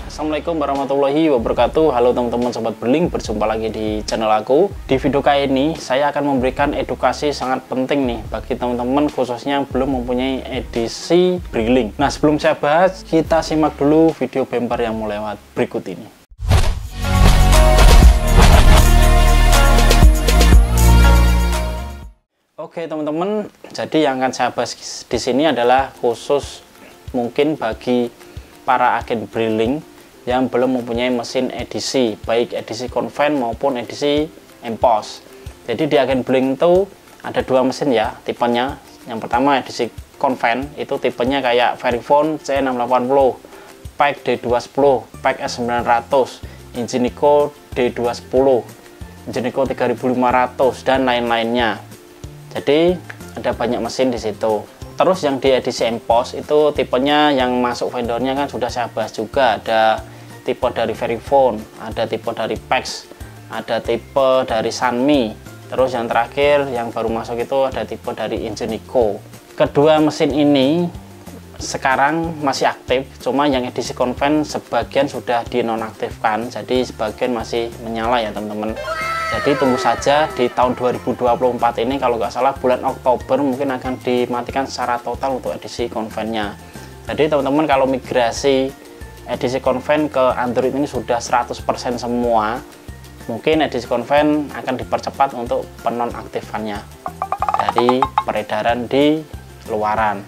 Assalamualaikum warahmatullahi wabarakatuh. Halo teman-teman sobat Berlink, berjumpa lagi di channel aku. Di video kali ini saya akan memberikan edukasi sangat penting nih bagi teman-teman khususnya yang belum mempunyai edisi Berlink. Nah, sebelum saya bahas, kita simak dulu video bumper yang mau lewat berikut ini. Oke teman-teman, jadi yang akan saya bahas di sini adalah khusus mungkin bagi para agen Berlink yang belum mempunyai mesin edisi, baik edisi konven maupun edisi empos. Jadi di agen Berlink itu ada dua mesin ya tipenya. Yang pertama edisi konven, itu tipenya kayak Verifone C680, PEC D210, PEC S900, Ingenico D210, Ingenico 3500 dan lain-lainnya. Jadi ada banyak mesin di situ. Terus yang di edisi empos itu tipenya yang masuk vendornya kan sudah saya bahas juga. Ada tipe dari Verifone, ada tipe dari PEX, ada tipe dari Sanmi. Terus yang terakhir yang baru masuk itu ada tipe dari Ingenico. Kedua mesin ini sekarang masih aktif, cuma yang edisi konven sebagian sudah dinonaktifkan, jadi sebagian masih menyala ya teman-teman. Jadi tunggu saja di tahun 2024 ini, kalau nggak salah bulan Oktober mungkin akan dimatikan secara total untuk edisi konvennya. Jadi teman-teman kalau migrasi edisi konven ke Android ini sudah 100% semua, mungkin edisi konven akan dipercepat untuk penonaktifannya dari peredaran di luaran.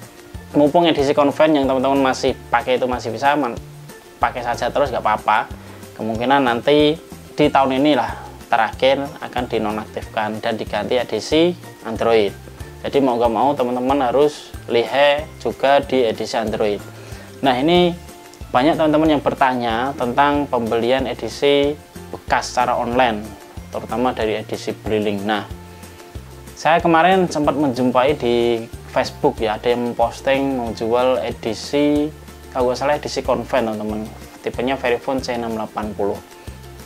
Mumpung edisi konven yang teman-teman masih pakai itu masih bisa pakai saja terus, nggak apa-apa. Kemungkinan nanti di tahun inilah terakhir akan dinonaktifkan dan diganti edisi Android. Jadi mau gak mau teman-teman harus lihat juga di edisi Android. Nah, ini banyak teman-teman yang bertanya tentang pembelian edisi bekas secara online, terutama dari edisi Berlink. Nah, saya kemarin sempat menjumpai di Facebook ya, ada yang memposting menjual edisi, kalau nggak salah edisi konven teman-teman, tipenya Verifone C680.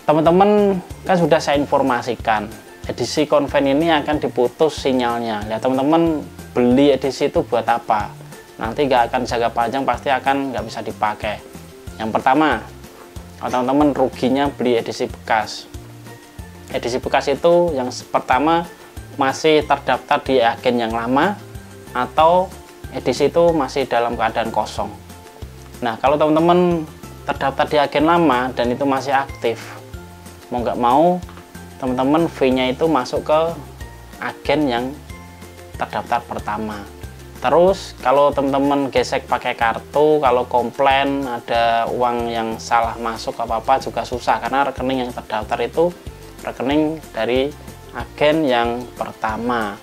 Teman-teman kan sudah saya informasikan, edisi konven ini akan diputus sinyalnya. Ya teman-teman beli edisi itu buat apa? Nanti nggak akan jaga panjang, pasti akan nggak bisa dipakai. Yang pertama, teman-teman ruginya beli edisi bekas. Edisi bekas itu yang pertama masih terdaftar di agen yang lama, atau edisi itu masih dalam keadaan kosong. Nah, kalau teman-teman terdaftar di agen lama dan itu masih aktif, mau nggak mau teman-teman fee-nya itu masuk ke agen yang terdaftar pertama. Terus kalau teman-teman gesek pakai kartu, kalau komplain ada uang yang salah masuk apa-apa juga susah, karena rekening yang terdaftar itu rekening dari agen yang pertama.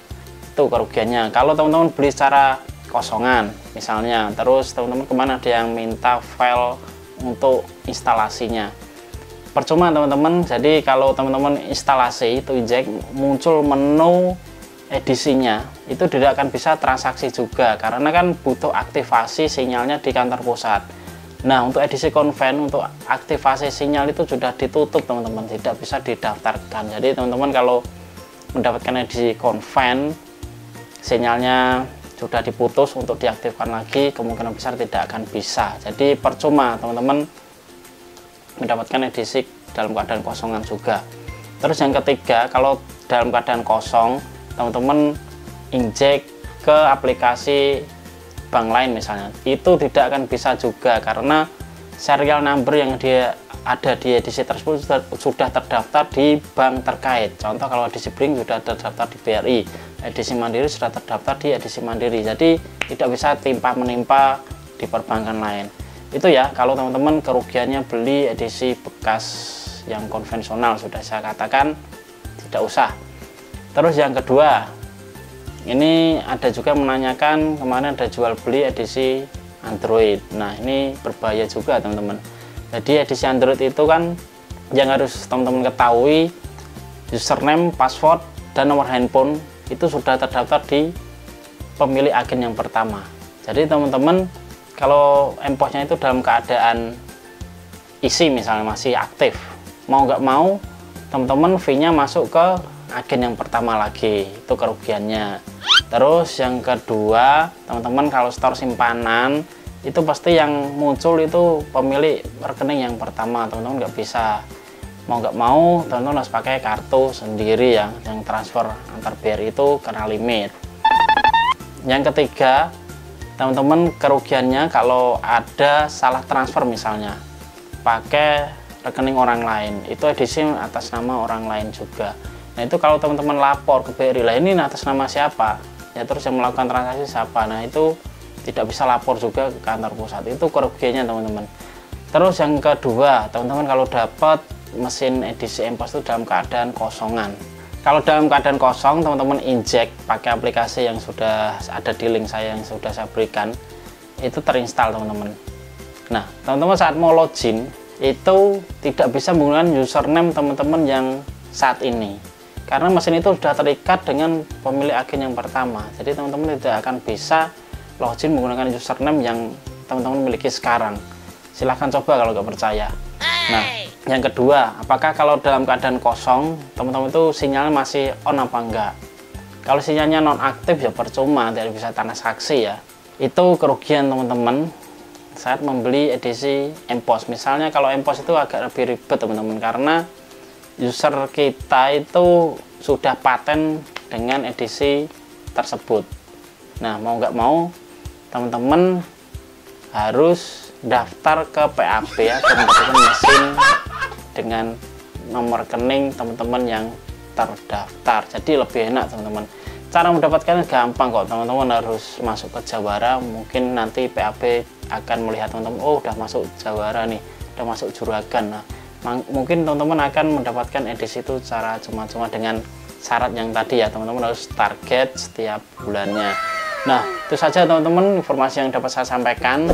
Itu kerugiannya. Kalau teman-teman beli secara kosongan misalnya, terus teman-teman kemana ada yang minta file untuk instalasinya, percuma teman-teman. Jadi kalau teman-teman instalasi itu injek, muncul menu edisinya, itu tidak akan bisa transaksi juga karena kan butuh aktivasi sinyalnya di kantor pusat. Nah, untuk edisi konven, untuk aktivasi sinyal itu sudah ditutup teman-teman, tidak bisa didaftarkan. Jadi teman-teman kalau mendapatkan edisi konven, sinyalnya sudah diputus, untuk diaktifkan lagi kemungkinan besar tidak akan bisa. Jadi percuma teman-teman mendapatkan edisi dalam keadaan kosongan juga. Terus yang ketiga, kalau dalam keadaan kosong teman-teman injek ke aplikasi bank lain misalnya, itu tidak akan bisa juga karena serial number yang dia ada di edisi tersebut sudah terdaftar di bank terkait. Contoh kalau edisi Berlink sudah terdaftar di BRI, edisi Mandiri sudah terdaftar di edisi Mandiri, jadi tidak bisa timpa-menimpa di perbankan lain. Itu ya kalau teman-teman kerugiannya beli edisi bekas yang konvensional, sudah saya katakan tidak usah. Terus yang kedua, ini ada juga menanyakan kemarin ada jual beli edisi Android. Nah, ini berbahaya juga teman-teman. Jadi edisi Android itu kan yang harus teman-teman ketahui, username, password, dan nomor handphone itu sudah terdaftar di pemilik agen yang pertama. Jadi teman-teman kalau emposnya itu dalam keadaan isi misalnya masih aktif, mau nggak mau teman-teman fee-nya masuk ke agen yang pertama lagi, itu kerugiannya. Terus yang kedua, teman-teman kalau store simpanan itu pasti yang muncul itu pemilik rekening yang pertama. Teman-teman nggak bisa, mau nggak mau teman-teman harus pakai kartu sendiri ya, yang transfer antar BRI itu karena limit. Yang ketiga, teman-teman kerugiannya kalau ada salah transfer misalnya pakai rekening orang lain, itu edisi atas nama orang lain juga. Nah itu kalau teman-teman lapor ke BRI lah, ini atas nama siapa ya, terus yang melakukan transaksi siapa, nah itu tidak bisa lapor juga ke kantor pusat, itu kerugiannya teman-teman. Terus yang kedua, teman-teman kalau dapat mesin edisi EMPOS itu dalam keadaan kosongan. Kalau dalam keadaan kosong, teman-teman injek pakai aplikasi yang sudah ada di link saya yang sudah saya berikan, itu terinstall teman-teman. Nah teman-teman saat mau login itu tidak bisa menggunakan username teman-teman yang saat ini, karena mesin itu sudah terikat dengan pemilik agen yang pertama. Jadi teman-teman tidak akan bisa login menggunakan username yang teman-teman miliki sekarang. Silahkan coba kalau nggak percaya. Nah yang kedua, apakah kalau dalam keadaan kosong teman-teman itu sinyalnya masih on apa enggak? Kalau sinyalnya non aktif ya percuma, tidak bisa transaksi ya. Itu kerugian teman-teman saat membeli edisi EMPOS. Misalnya kalau EMPOS itu agak lebih ribet teman-teman, karena user kita itu sudah paten dengan edisi tersebut. Nah mau nggak mau teman-teman harus daftar ke PAB ya, teman-teman mesin dengan nomor rekening teman-teman yang terdaftar. Jadi lebih enak teman-teman. Cara mendapatkannya gampang kok, teman-teman harus masuk ke Jawara. Mungkin nanti PAB akan melihat teman-teman, oh udah masuk Jawara nih, udah masuk Juragan. Nah mungkin teman-teman akan mendapatkan edisi itu secara cuma-cuma dengan syarat yang tadi ya, teman-teman harus target setiap bulannya. Nah itu saja teman-teman informasi yang dapat saya sampaikan.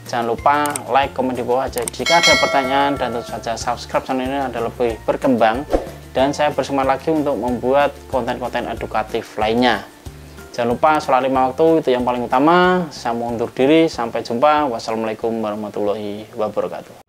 Jangan lupa like, komen di bawah aja jika ada pertanyaan, dan tentu saja subscribe channel ini ada lebih berkembang, dan saya bersemangat lagi untuk membuat konten-konten edukatif lainnya. Jangan lupa sholat 5 waktu, itu yang paling utama. Saya mau undur diri, sampai jumpa. Wassalamualaikum warahmatullahi wabarakatuh.